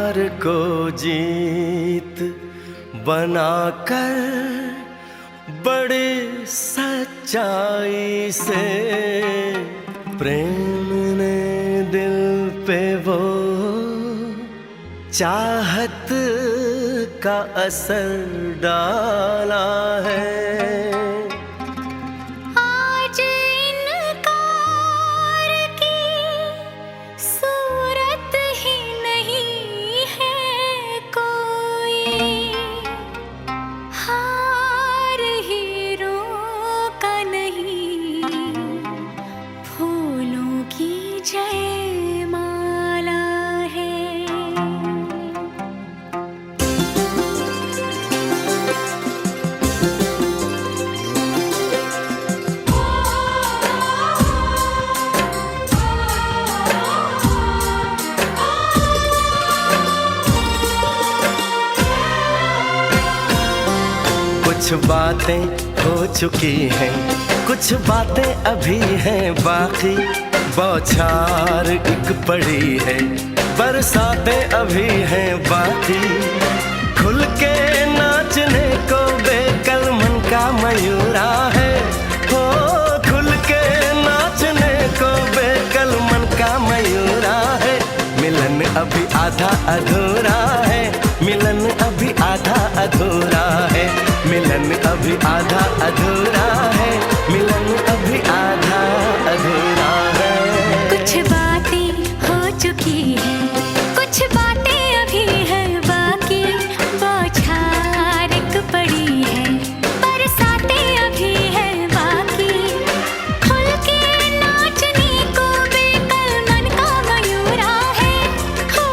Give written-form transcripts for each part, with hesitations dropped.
प्यार को जीत बनाकर बड़े सच्चाई से प्रेम ने दिल पे वो चाहत का असर डाला है। कुछ बातें हो चुकी हैं, कुछ बातें अभी हैं बाकी, बौछार एक पड़ी है, बरसातें अभी हैं बाकी। खुल के नाचने को बेकल मन का मयूरा है, हो खुल के नाचने को बेकल मन का मयूरा है। मिलन अभी आधा अधूरा है, मिलन अभी आधा अधूरा है, मिलन अभी आधा अधूरा है, मिलन अभी आधा अधूरा है। कुछ बातें हो चुकी हैं, कुछ बातें अभी हैं बाकी, बौछार एक पड़ी है, बरसातें अभी हैं बाकी। खुल के नाचने को बेकल मन का मयूरा है, हो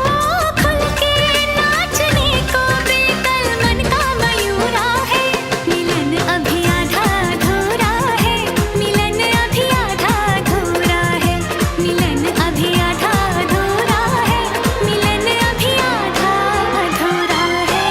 खुल के नाचने को बेकल मन का मयूरा है। मिलन अभी आधा अधूरा है, मिलन अभी आधा अधूरा है, मिलन अभी आधा अधूरा है, मिलन अभी आधा अधूरा है।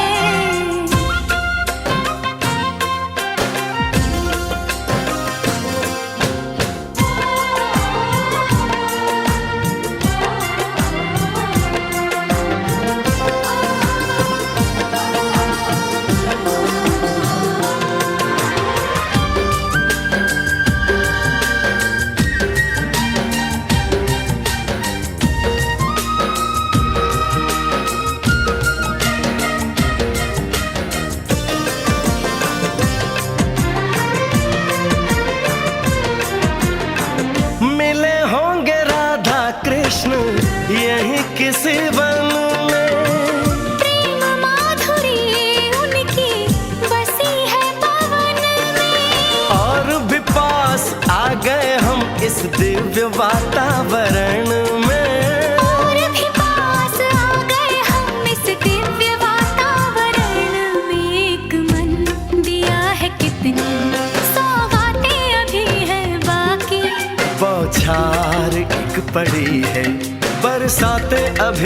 मिले होंगे राधा कृष्ण यही किसी वन में, प्रेम माधुरी उनकी बसी है पवन में, और भी पास आ गए हम इस दिव्य वातावरण में, और भी पास आ गए हम इस दिव्य वातावरण में। एक मन दिया है कितनी सौगातें अभी हैं बाकी, बौछार एक पड़ी है, बरसातें अभी